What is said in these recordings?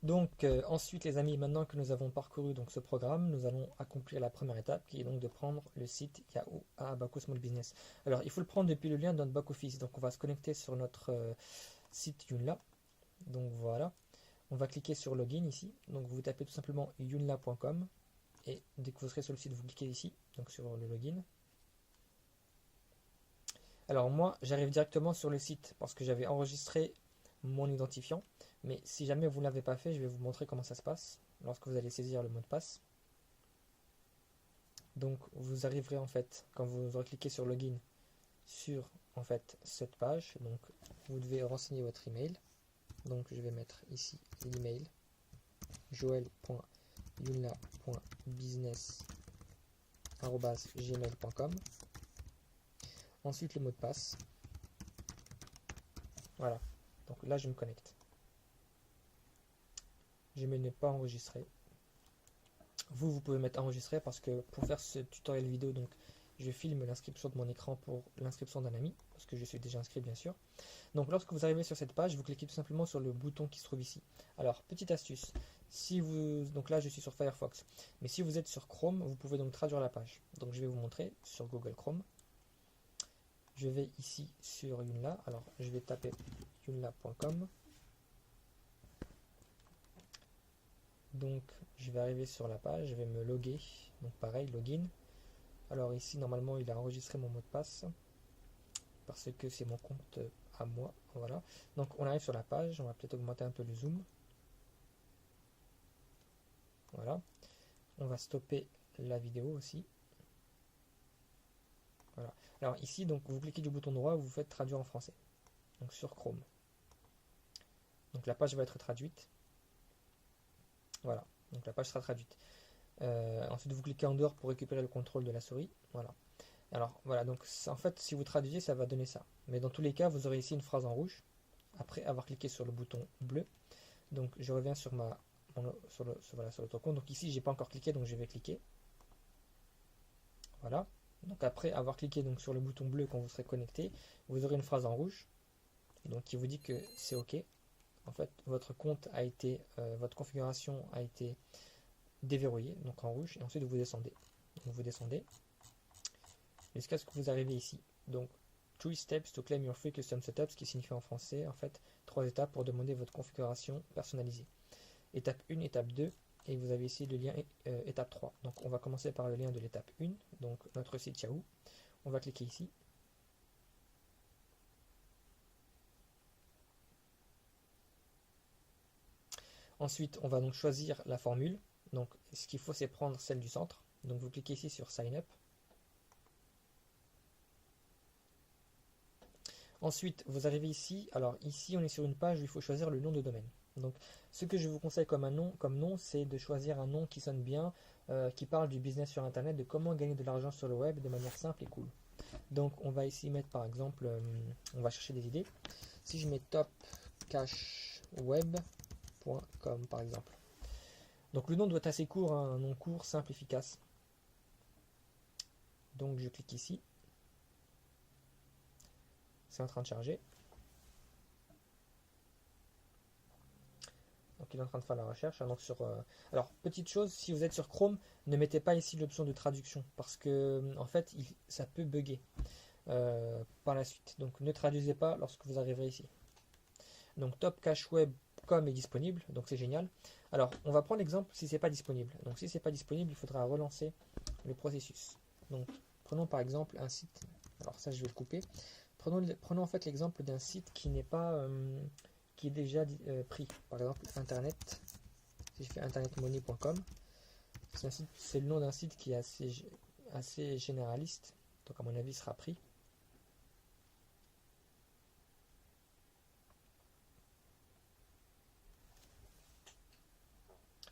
Donc ensuite les amis, maintenant que nous avons parcouru donc ce programme, nous allons accomplir la première étape qui est donc de prendre le site Yahoo à Abaco Small Business. Alors il faut le prendre depuis le lien de notre back office. Donc on va se connecter sur notre site Joomla. Donc voilà, on va cliquer sur login ici. Donc vous tapez tout simplement joomla.com et dès que vous serez sur le site, vous cliquez ici, donc sur le login. Alors moi, j'arrive directement sur le site parce que j'avais enregistré mon identifiant. Mais si jamais vous ne l'avez pas fait, je vais vous montrer comment ça se passe lorsque vous allez saisir le mot de passe. Donc vous arriverez en fait, quand vous aurez cliqué sur login, sur en fait cette page. Donc vous devez renseigner votre email. Donc je vais mettre ici l'email joel.yunla.business@gmail.com. Ensuite le mot de passe. Voilà. Donc là je me connecte. Je mets ne pas enregistrer. Vous pouvez mettre enregistrer parce que pour faire ce tutoriel vidéo, donc je filme l'inscription de mon écran pour l'inscription d'un ami, parce que je suis déjà inscrit bien sûr. Donc lorsque vous arrivez sur cette page, vous cliquez tout simplement sur le bouton qui se trouve ici. Alors, petite astuce, si vous, donc là je suis sur Firefox, mais si vous êtes sur Chrome, vous pouvez donc traduire la page. Donc je vais vous montrer sur Google Chrome. Je vais ici sur Joomla, alors je vais taper joomla.com. Donc je vais arriver sur la page, je vais me loguer, donc pareil, login. Alors ici normalement il a enregistré mon mot de passe, parce que c'est mon compte à moi, voilà. Donc on arrive sur la page, on va peut-être augmenter un peu le zoom. Voilà, on va stopper la vidéo aussi. Voilà. Alors ici, donc vous cliquez du bouton droit, vous faites traduire en français. Donc sur Chrome. Donc la page va être traduite. Voilà. Donc la page sera traduite. Ensuite, vous cliquez en dehors pour récupérer le contrôle de la souris. Voilà. Alors voilà. Donc en fait, si vous traduisez, ça va donner ça. Mais dans tous les cas, vous aurez ici une phrase en rouge après avoir cliqué sur le bouton bleu. Donc je reviens sur voilà, sur l'autre compte. Donc ici, j'ai pas encore cliqué, donc je vais cliquer. Voilà. Donc après avoir cliqué donc sur le bouton bleu quand vous serez connecté, vous aurez une phrase en rouge donc qui vous dit que c'est OK. En fait, votre compte a été, votre configuration a été déverrouillée, donc en rouge, et ensuite vous descendez. Donc vous descendez jusqu'à ce que vous arrivez ici. Donc 3 steps to claim your free custom setup, ce qui signifie en français en fait 3 étapes pour demander votre configuration personnalisée. Étape 1, étape 2, et vous avez ici le lien étape 3. Donc on va commencer par le lien de l'étape 1, donc notre site Yahoo. On va cliquer ici. Ensuite, on va donc choisir la formule. Donc ce qu'il faut, c'est prendre celle du centre. Donc vous cliquez ici sur Sign Up. Ensuite, vous arrivez ici. Alors ici, on est sur une page où il faut choisir le nom de domaine. Donc ce que je vous conseille comme nom, c'est de choisir un nom qui sonne bien, qui parle du business sur Internet, de comment gagner de l'argent sur le web de manière simple et cool. Donc on va ici mettre par exemple, on va chercher des idées. Si je mets topcashweb.com par exemple. Donc le nom doit être assez court, hein, un nom court, simple, efficace. Donc je clique ici. C'est en train de charger. Donc il est en train de faire la recherche. Hein, donc alors petite chose, si vous êtes sur Chrome, ne mettez pas ici l'option de traduction parce que en fait ça peut bugger par la suite. Donc ne traduisez pas lorsque vous arriverez ici. Donc topcashweb.com est disponible, donc c'est génial. Alors on va prendre l'exemple si c'est pas disponible. Donc si c'est pas disponible, il faudra relancer le processus. Donc prenons par exemple un site. Alors ça je vais le couper. Prenons en fait l'exemple d'un site qui n'est pas qui est déjà pris. Par exemple internet. Si je fais internetmoney.com, c'est le nom d'un site qui est assez généraliste. Donc à mon avis il sera pris.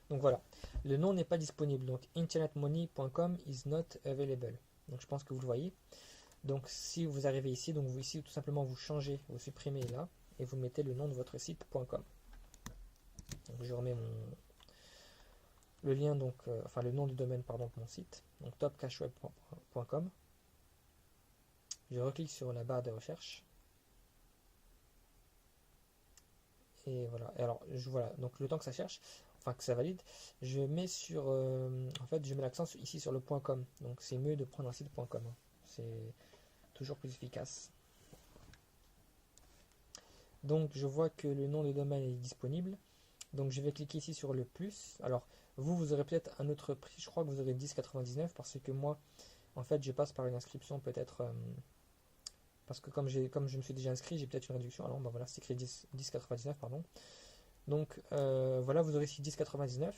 Donc voilà, le nom n'est pas disponible. Donc internetmoney.com is not available. Donc je pense que vous le voyez. Donc si vous arrivez ici, donc vous ici tout simplement vous changez, vous supprimez là et vous mettez le nom de votre site.com. Donc je remets le lien donc enfin le nom du domaine pardon de mon site. Donc topcashweb.com. Je reclique sur la barre de recherche Et voilà. Et alors, voilà. Donc le temps que ça cherche, enfin que ça valide, je mets sur, en fait, je mets l'accent ici sur le .com. Donc c'est mieux de prendre un site .com, hein. C'est toujours plus efficace. Donc je vois que le nom de domaine est disponible. Donc je vais cliquer ici sur le plus. Alors vous aurez peut-être un autre prix. Je crois que vous aurez 10,99 parce que moi, en fait, je passe par une inscription peut-être. Parce que comme je me suis déjà inscrit, j'ai peut-être une réduction. Alors, bah voilà, c'est écrit 10,99, pardon. Donc, voilà, vous aurez ici 10,99.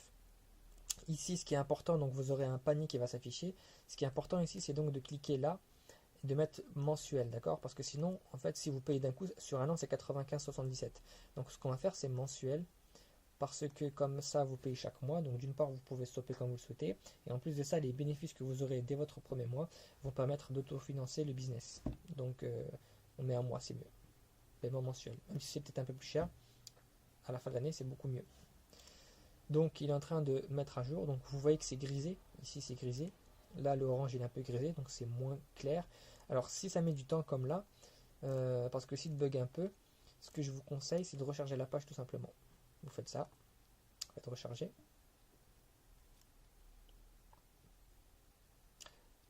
Ici, ce qui est important, donc vous aurez un panier qui va s'afficher. Ce qui est important ici, c'est donc de cliquer là et de mettre mensuel, d'accord? Parce que sinon, en fait, si vous payez d'un coup, sur un an, c'est 95,77. Donc, ce qu'on va faire, c'est mensuel. Parce que comme ça, vous payez chaque mois. Donc, d'une part, vous pouvez stopper comme vous le souhaitez. Et en plus de ça, les bénéfices que vous aurez dès votre premier mois vont permettre d'autofinancer le business. Donc, on met un mois, c'est mieux. Paiement mensuel. Même si c'est peut-être un peu plus cher, à la fin de l'année, c'est beaucoup mieux. Donc, il est en train de mettre à jour. Donc, vous voyez que c'est grisé. Ici, c'est grisé. Là, l'orange, il est un peu grisé. Donc, c'est moins clair. Alors, si ça met du temps comme là, parce que le site bug un peu, ce que je vous conseille, c'est de recharger la page tout simplement. Vous faites ça. Faites recharger.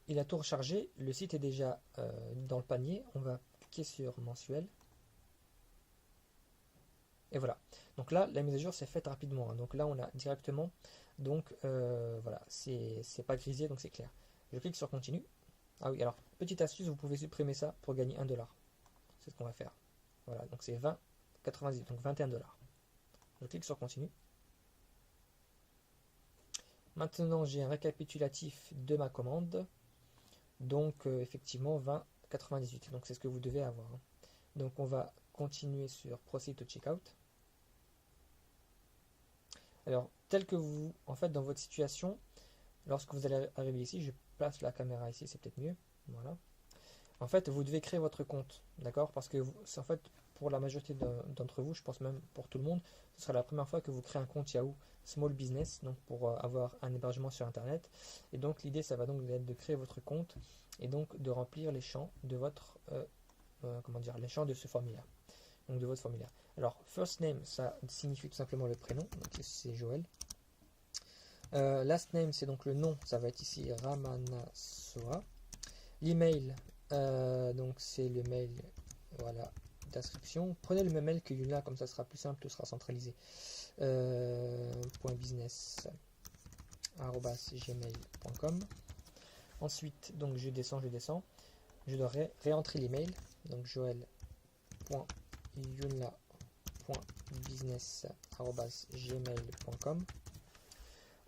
Il a tout rechargé. Le site est déjà dans le panier. On va cliquer sur mensuel. Et voilà. Donc là, la mise à jour s'est faite rapidement, hein. Donc là, on a directement. Donc voilà, c'est pas grisé, donc c'est clair. Je clique sur continue. Ah oui, alors, petite astuce, vous pouvez supprimer ça pour gagner 1 $. C'est ce qu'on va faire. Voilà, donc c'est 20,98, donc 21 $. Je clique sur continue. Maintenant, j'ai un récapitulatif de ma commande. Donc, effectivement, 20,98. Donc, c'est ce que vous devez avoir, hein. Donc, on va continuer sur Proceed to Checkout. Alors, tel que vous, en fait, dans votre situation, lorsque vous allez arriver ici, je place la caméra ici, c'est peut-être mieux. Voilà. En fait, vous devez créer votre compte, d'accord? Parce que c'est en fait, pour la majorité d'entre vous, je pense même pour tout le monde, ce sera la première fois que vous créez un compte Yahoo Small Business, donc pour avoir un hébergement sur Internet. Et donc, l'idée, ça va donc être de créer votre compte et donc de remplir les champs de votre, comment dire, les champs de ce formulaire, donc de votre formulaire. Alors, first name, ça signifie tout simplement le prénom, donc c'est Joël. Last name, c'est donc le nom, ça va être ici Ramanasoa. L'email, donc c'est le mail, voilà, d'inscription. Prenez le même mail que Yuna, comme ça sera plus simple, tout sera centralisé. .business@gmail.com. Ensuite, donc je descends. Je dois réentrer l'email, donc joël.yuna.business@gmail.com.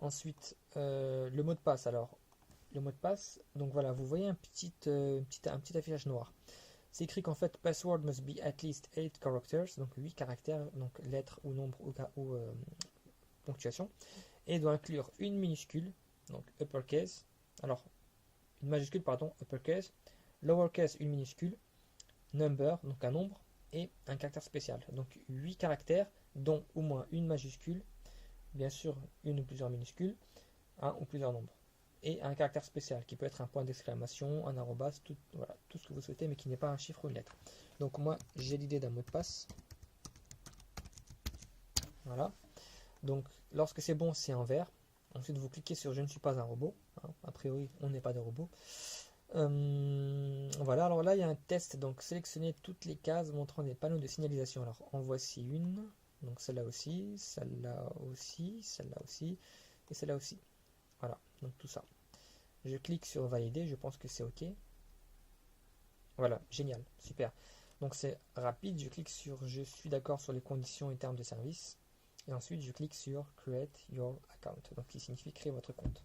Ensuite, le mot de passe. Alors, le mot de passe, donc voilà, vous voyez un petit affichage noir. C'est écrit qu'en fait, password must be at least 8 characters, donc 8 caractères, donc lettres ou nombres ou ponctuation, et doit inclure une minuscule, donc uppercase, alors une majuscule, pardon, uppercase, lowercase, une minuscule, number, donc un nombre, et un caractère spécial. Donc 8 caractères, dont au moins une majuscule, bien sûr une ou plusieurs minuscules, un ou plusieurs nombres, et un caractère spécial qui peut être un point d'exclamation, un arrobas, voilà, tout ce que vous souhaitez, mais qui n'est pas un chiffre ou une lettre. Donc moi j'ai l'idée d'un mot de passe. Voilà. Donc lorsque c'est bon, c'est en vert. Ensuite vous cliquez sur je ne suis pas un robot, hein. A priori on n'est pas de robot. Voilà, alors là il y a un test, donc sélectionnez toutes les cases montrant des panneaux de signalisation. Alors en voici une, donc celle-là aussi, celle-là aussi, celle-là aussi, et celle-là aussi. Voilà, donc tout ça. Je clique sur valider, je pense que c'est OK. Voilà, génial, super. Donc c'est rapide, je clique sur je suis d'accord sur les conditions et termes de service. Et ensuite je clique sur create your account, donc qui signifie créer votre compte.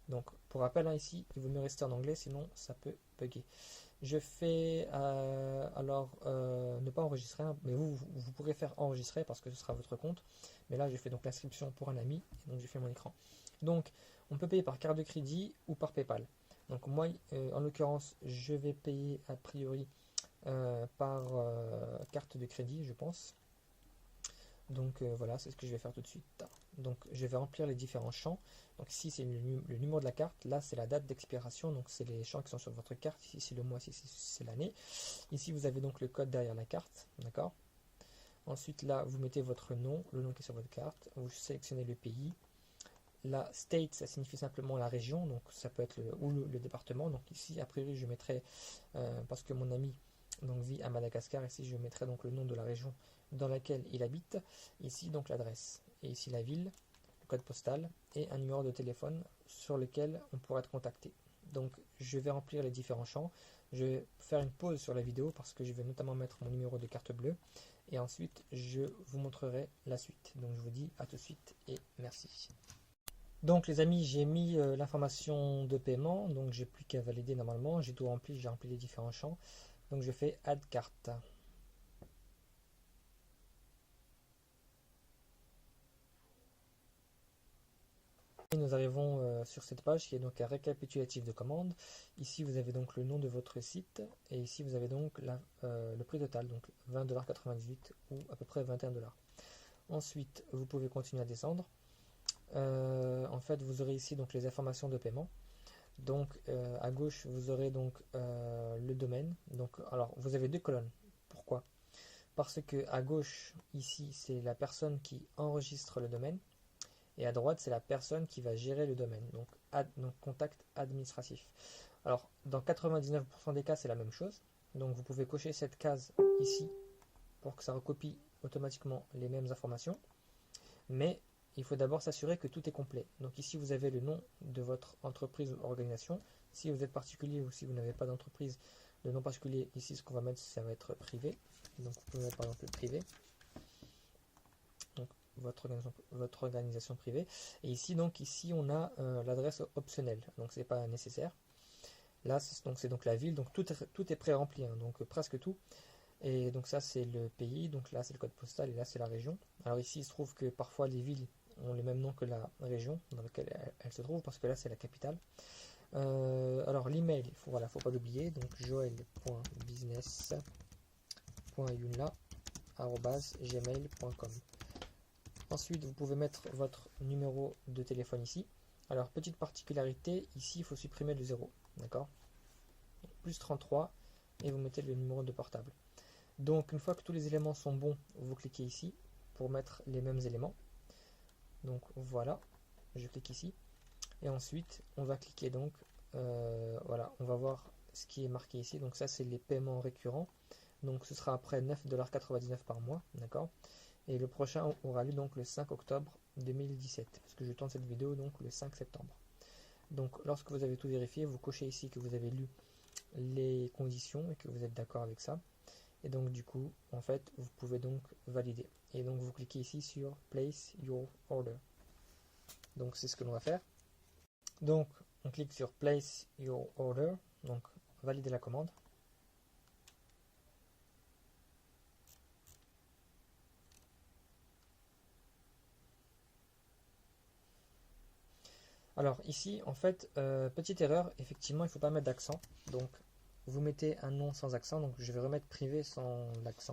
Donc pour rappel, hein, ici, il vaut mieux rester en anglais, sinon ça peut bugger. Je fais ne pas enregistrer, hein, mais vous pourrez faire enregistrer parce que ce sera votre compte. Mais là, je fais donc l'inscription pour un ami, et donc je fais mon écran. Donc, on peut payer par carte de crédit ou par PayPal. Donc moi, en l'occurrence, je vais payer a priori par carte de crédit, je pense. Donc voilà, c'est ce que je vais faire tout de suite. Donc je vais remplir les différents champs. Donc ici c'est le numéro de la carte, là c'est la date d'expiration, donc c'est les champs qui sont sur votre carte, ici c'est le mois, ici c'est l'année. Ici vous avez donc le code derrière la carte, d'accord. Ensuite, là, vous mettez votre nom, le nom qui est sur votre carte. Vous sélectionnez le pays. La state, ça signifie simplement la région, donc ça peut être le département. Donc ici, a priori, je mettrai, parce que mon ami donc, vit à Madagascar, ici je mettrai donc le nom de la région dans laquelle il habite. Ici, donc l'adresse. Et ici, la ville, le code postal et un numéro de téléphone sur lequel on pourra être contacté. Donc, je vais remplir les différents champs. Je vais faire une pause sur la vidéo parce que je vais notamment mettre mon numéro de carte bleue. Et ensuite, je vous montrerai la suite. Donc, je vous dis à tout de suite et merci. Donc les amis, j'ai mis l'information de paiement, donc j'ai plus qu'à valider normalement, j'ai tout rempli, j'ai rempli les différents champs, donc je fais Add carte. Et nous arrivons sur cette page qui est donc un récapitulatif de commande. Ici vous avez donc le nom de votre site et ici vous avez donc le prix total, donc 20,98$ ou à peu près 21$. Ensuite vous pouvez continuer à descendre. En fait vous aurez ici donc les informations de paiement. Donc à gauche vous aurez donc le domaine. Donc alors vous avez deux colonnes. Pourquoi? Parce que à gauche ici c'est la personne qui enregistre le domaine et à droite c'est la personne qui va gérer le domaine. Donc, donc contact administratif. Alors dans 99% des cas c'est la même chose. Donc vous pouvez cocher cette case ici pour que ça recopie automatiquement les mêmes informations. Mais il faut d'abord s'assurer que tout est complet. Donc ici, vous avez le nom de votre entreprise ou organisation. Si vous êtes particulier ou si vous n'avez pas d'entreprise, le nom particulier, ici, ce qu'on va mettre, ça va être privé. Donc vous pouvez mettre par exemple privé. Donc votre organisation privée. Et ici, donc ici, on a l'adresse optionnelle. Donc c'est pas nécessaire. Là, c'est donc la ville. Donc tout est pré-rempli. Hein, donc presque tout. Et donc ça, c'est le pays. Donc là, c'est le code postal. Et là, c'est la région. Alors ici, il se trouve que parfois, les villes ont le même nom que la région dans laquelle elle se trouve, parce que là c'est la capitale. Alors l'email, voilà, faut pas l'oublier, donc joel.business.yunla@gmail.com. Ensuite, vous pouvez mettre votre numéro de téléphone ici. Alors petite particularité, ici il faut supprimer le 0, d'accord? Plus 33 et vous mettez le numéro de portable. Donc une fois que tous les éléments sont bons, vous cliquez ici pour mettre les mêmes éléments. Donc voilà, je clique ici et ensuite on va cliquer donc voilà, on va voir ce qui est marqué ici. Donc ça c'est les paiements récurrents, donc ce sera après 9,99$ par mois, d'accord, et le prochain aura lieu donc le 5 octobre 2017 parce que je tourne cette vidéo donc le 5 septembre. Donc lorsque vous avez tout vérifié, vous cochez ici que vous avez lu les conditions et que vous êtes d'accord avec ça, et donc du coup en fait vous pouvez donc valider. Et donc vous cliquez ici sur Place Your Order. Donc c'est ce que l'on va faire. Donc on clique sur Place Your Order, donc valider la commande. Alors ici en fait, petite erreur, effectivement il ne faut pas mettre d'accent. Donc vous mettez un nom sans accent, donc je vais remettre privé sans l'accent.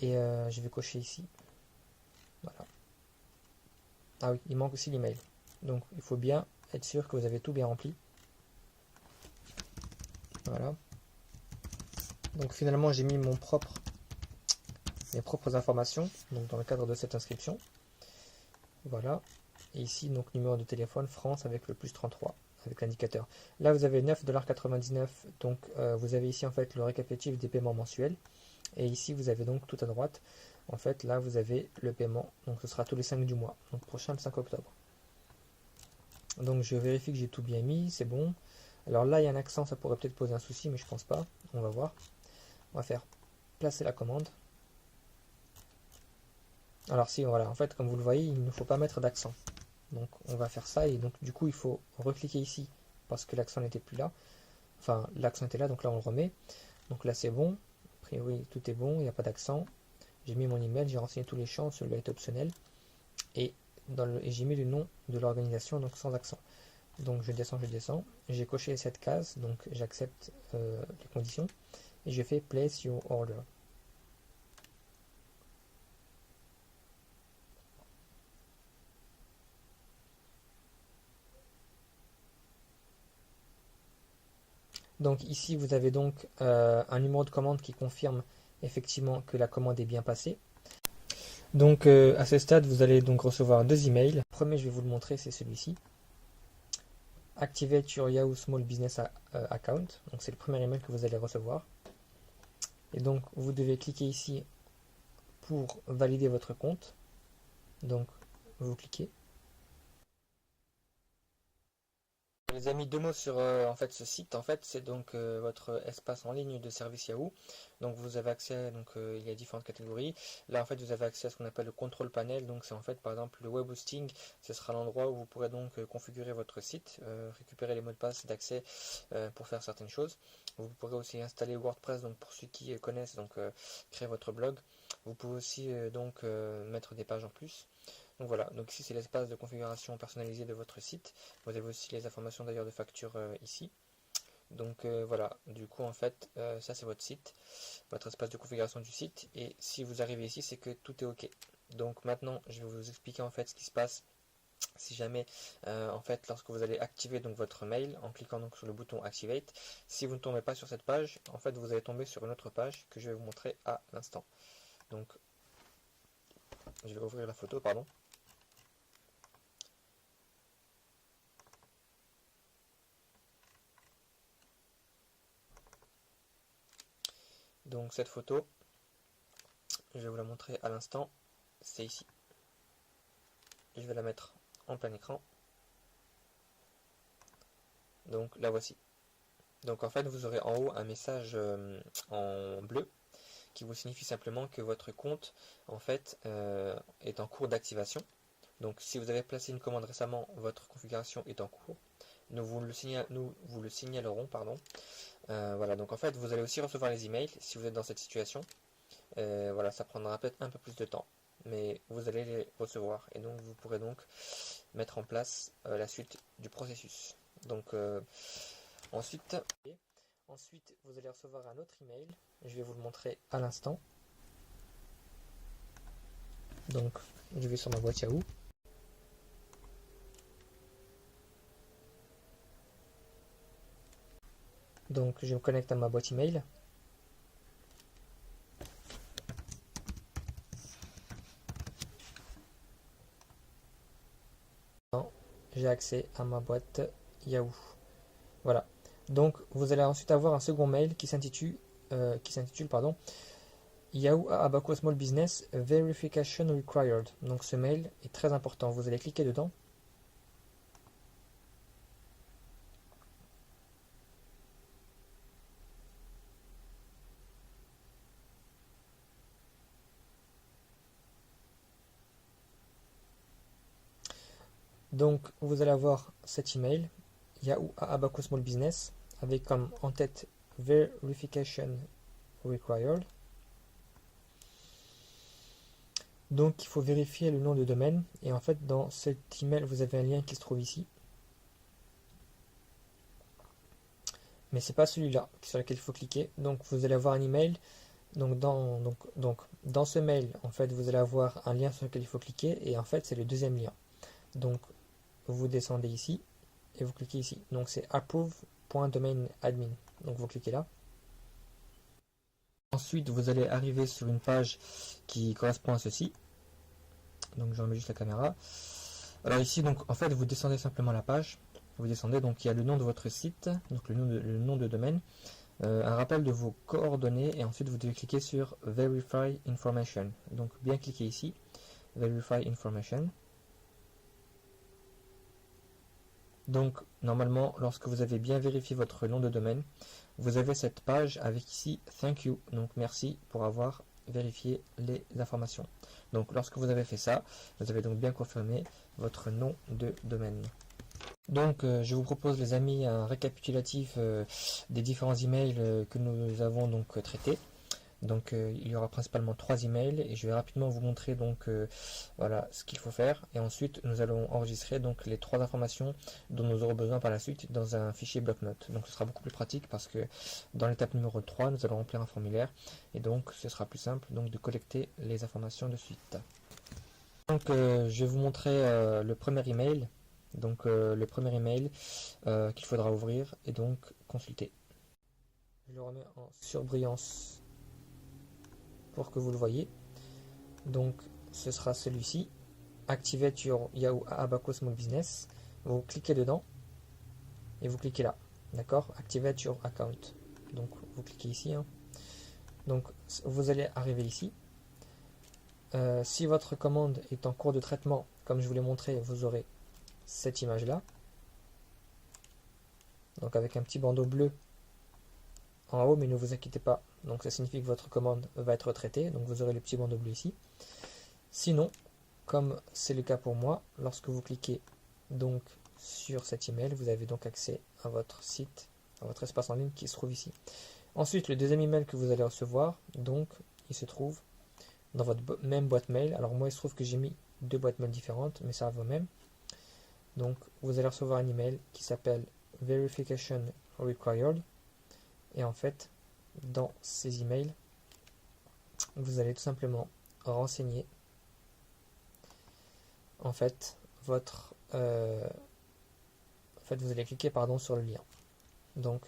Et je vais cocher ici. Voilà. Ah oui, il manque aussi l'email. Donc il faut bien être sûr que vous avez tout bien rempli. Voilà. Donc finalement j'ai mis mes propres informations donc dans le cadre de cette inscription. Voilà. Et ici donc numéro de téléphone France avec le plus 33 avec l'indicateur. Là vous avez 9,99$, donc vous avez ici en fait le récapitulatif des paiements mensuels. Et ici vous avez donc tout à droite, en fait là vous avez le paiement, donc ce sera tous les 5 du mois, donc prochain le 5 octobre. Donc je vérifie que j'ai tout bien mis, c'est bon. Alors là il y a un accent, ça pourrait peut-être poser un souci, mais je pense pas, on va voir. On va faire placer la commande. Alors si, voilà, en fait comme vous le voyez, il ne faut pas mettre d'accent. Donc on va faire ça, et donc du coup il faut recliquer ici, parce que l'accent n'était plus là. Enfin l'accent était là, donc là on le remet. Donc là c'est bon, a priori tout est bon, il n'y a pas d'accent. J'ai mis mon email, j'ai renseigné tous les champs, celui-là est optionnel. Et j'ai mis le nom de l'organisation, donc sans accent. Donc je descends, j'ai coché cette case, donc j'accepte les conditions, et je fais Place Your Order. Donc ici vous avez donc un numéro de commande qui confirme effectivement que la commande est bien passée. Donc à ce stade, vous allez donc recevoir deux emails. Le premier, je vais vous le montrer, c'est celui-ci. Activate your Yahoo Small Business Account. Donc c'est le premier email que vous allez recevoir. Et donc vous devez cliquer ici pour valider votre compte. Donc vous cliquez. Les amis, deux mots sur en fait ce site. En fait, c'est donc votre espace en ligne de service Yahoo. Donc vous avez accès, donc il y a différentes catégories. Là, en fait, vous avez accès à ce qu'on appelle le control panel. Donc c'est en fait, par exemple, le web hosting. Ce sera l'endroit où vous pourrez donc configurer votre site, récupérer les mots de passe d'accès pour faire certaines choses. Vous pourrez aussi installer WordPress. Donc pour ceux qui connaissent, donc créer votre blog. Vous pouvez aussi donc mettre des pages en plus. Donc voilà, donc ici c'est l'espace de configuration personnalisée de votre site. Vous avez aussi les informations d'ailleurs de facture ici. Donc voilà, du coup en fait ça c'est votre site, votre espace de configuration du site. Et si vous arrivez ici, c'est que tout est ok. Donc maintenant je vais vous expliquer en fait ce qui se passe si jamais en fait lorsque vous allez activer donc votre mail en cliquant donc sur le bouton Activate. Si vous ne tombez pas sur cette page, en fait vous allez tomber sur une autre page que je vais vous montrer à l'instant. Donc je vais ouvrir la photo, pardon. Donc cette photo, je vais vous la montrer à l'instant, c'est ici. Je vais la mettre en plein écran. Donc la voici. Donc en fait vous aurez en haut un message en bleu qui vous signifie simplement que votre compte en fait est en cours d'activation. Donc si vous avez placé une commande récemment, votre configuration est en cours. Nous vous le signalerons, pardon. Voilà, donc en fait vous allez aussi recevoir les emails si vous êtes dans cette situation. Voilà, ça prendra peut-être un peu plus de temps, mais vous allez les recevoir et donc vous pourrez donc mettre en place la suite du processus. Donc ensuite, vous allez recevoir un autre email. Je vais vous le montrer à l'instant. Donc je vais sur ma boîte Yahoo. Donc je me connecte à ma boîte email. J'ai accès à ma boîte Yahoo. Voilà. Donc vous allez ensuite avoir un second mail qui s'intitule pardon, Yahoo Abaco Small Business Verification Required. Donc ce mail est très important. Vous allez cliquer dedans. Donc vous allez avoir cet email Yahoo Abaco Small Business avec comme en tête Verification Required. Donc il faut vérifier le nom de domaine et en fait dans cet email vous avez un lien qui se trouve ici. Mais c'est pas celui-là sur lequel il faut cliquer. Donc vous allez avoir un email. Donc dans ce mail, en fait, vous allez avoir un lien sur lequel il faut cliquer et en fait c'est le deuxième lien. Donc vous descendez ici et vous cliquez ici. Donc c'est approve.domainadmin. Donc vous cliquez là. Ensuite vous allez arriver sur une page qui correspond à ceci. Donc j'en mets juste la caméra. Alors ici donc en fait vous descendez simplement la page. Vous descendez, donc il y a le nom de votre site, donc le nom de domaine, un rappel de vos coordonnées et ensuite vous devez cliquer sur Verify Information. Donc bien cliquer ici, Verify Information. Donc normalement lorsque vous avez bien vérifié votre nom de domaine, vous avez cette page avec ici Thank you, donc merci pour avoir vérifié les informations. Donc lorsque vous avez fait ça, vous avez donc bien confirmé votre nom de domaine. Donc je vous propose les amis un récapitulatif des différents emails que nous avons donc traités. Donc il y aura principalement 3 emails et je vais rapidement vous montrer donc voilà ce qu'il faut faire et ensuite nous allons enregistrer donc les 3 informations dont nous aurons besoin par la suite dans un fichier bloc-notes. Donc ce sera beaucoup plus pratique parce que dans l'étape numéro 3 nous allons remplir un formulaire et donc ce sera plus simple donc de collecter les informations de suite. Donc je vais vous montrer le premier email. Donc le premier email qu'il faudra ouvrir et donc consulter. Je le remets en surbrillance. pour que vous le voyez. Donc ce sera celui-ci. Activate your Yahoo Abaco Small Business. Vous cliquez dedans et vous cliquez là. D'accord? Activate your account. Donc vous cliquez ici. Hein. Donc vous allez arriver ici. Si votre commande est en cours de traitement, comme je vous l'ai montré, vous aurez cette image là. Donc avec un petit bandeau bleu en haut, mais ne vous inquiétez pas. Donc ça signifie que votre commande va être traitée. Donc vous aurez le petit bandeau bleu ici. Sinon, comme c'est le cas pour moi, lorsque vous cliquez donc sur cet email, vous avez donc accès à votre site, à votre espace en ligne qui se trouve ici. Ensuite, le deuxième email que vous allez recevoir, donc il se trouve dans votre même boîte mail. Alors moi, il se trouve que j'ai mis deux boîtes mail différentes, mais ça va au même. Donc vous allez recevoir un email qui s'appelle Verification Required. Et en fait, dans ces emails, vous allez tout simplement renseigner en fait votre vous allez cliquer sur le lien. Donc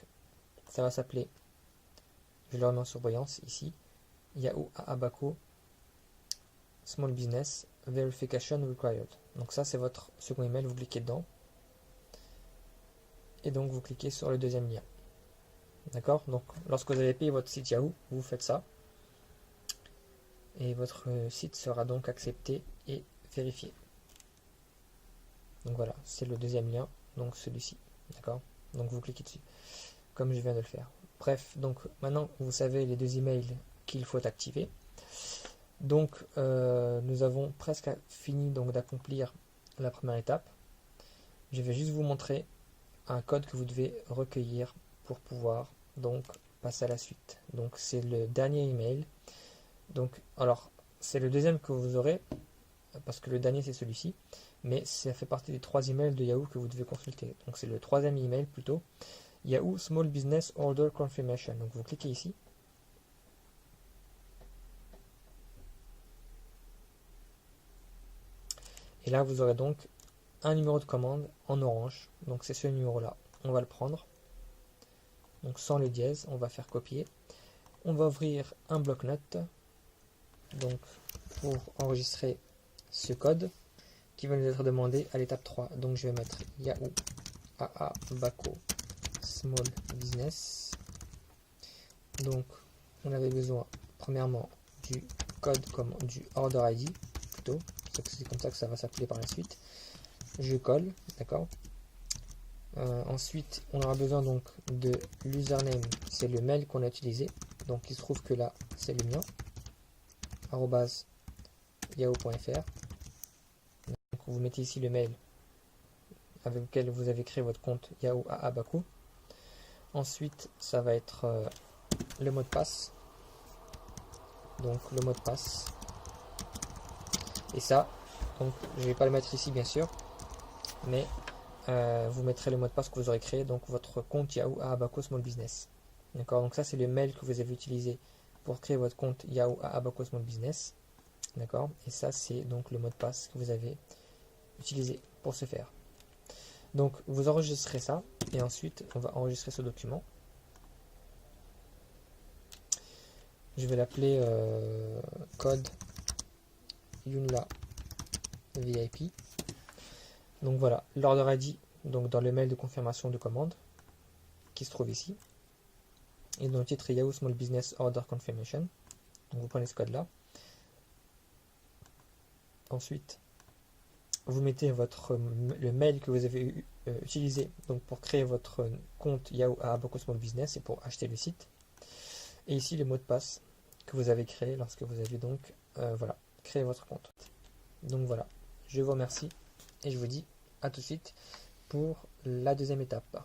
ça va s'appeler, je le remets en surbrillance ici, Yahoo Abaco Small Business Verification Required. Donc ça c'est votre second email, vous cliquez dedans et donc vous cliquez sur le deuxième lien. D'accord? Donc lorsque vous avez payé votre site Yahoo, vous faites ça et votre site sera donc accepté et vérifié. Donc voilà, c'est le deuxième lien, donc celui-ci. D'accord? Donc vous cliquez dessus, comme je viens de le faire. Bref, donc maintenant vous savez les deux emails qu'il faut activer. Donc nous avons presque fini donc d'accomplir la première étape. Je vais juste vous montrer un code que vous devez recueillir pour pouvoir donc passer à la suite. Donc c'est le dernier email. Donc alors c'est le deuxième que vous aurez parce que le dernier c'est celui-ci, mais ça fait partie des 3 emails de Yahoo que vous devez consulter. Donc c'est le troisième email plutôt, Yahoo Small Business Order Confirmation. Donc vous cliquez ici. Et là vous aurez donc un numéro de commande en orange. Donc c'est ce numéro-là. On va le prendre. Donc sans le dièse, on va faire copier. On va ouvrir un bloc-notes. Donc pour enregistrer ce code qui va nous être demandé à l'étape 3. Donc je vais mettre Yahoo Abaco Small Business. Donc on avait besoin premièrement du code comme du order ID plutôt, c'est comme ça que ça va s'appeler par la suite. Je colle, d'accord. Ensuite on aura besoin donc de l'username, c'est le mail qu'on a utilisé. Donc il se trouve que là c'est le mien, @yahoo.fr. Vous mettez ici le mail avec lequel vous avez créé votre compte Yahoo Abaco. Ensuite, ça va être le mot de passe. Donc le mot de passe. Et ça, donc je ne vais pas le mettre ici bien sûr, mais vous mettrez le mot de passe que vous aurez créé, donc votre compte Yahoo Abaco Small Business. D'accord, donc ça c'est le mail que vous avez utilisé pour créer votre compte Yahoo Abaco Small Business. D'accord, et ça c'est donc le mot de passe que vous avez utilisé pour ce faire. Donc vous enregistrez ça et ensuite on va enregistrer ce document. Je vais l'appeler code Joomla VIP. Donc voilà, l'order ID donc dans le mail de confirmation de commande qui se trouve ici. Et dans le titre Yahoo Small Business Order Confirmation. Donc vous prenez ce code là. Ensuite, vous mettez le mail que vous avez utilisé donc pour créer votre compte Yahoo Abaco Small Business et pour acheter le site. Et ici le mot de passe que vous avez créé lorsque vous avez donc créé votre compte. Donc voilà, je vous remercie et je vous dis à tout de suite pour la deuxième étape.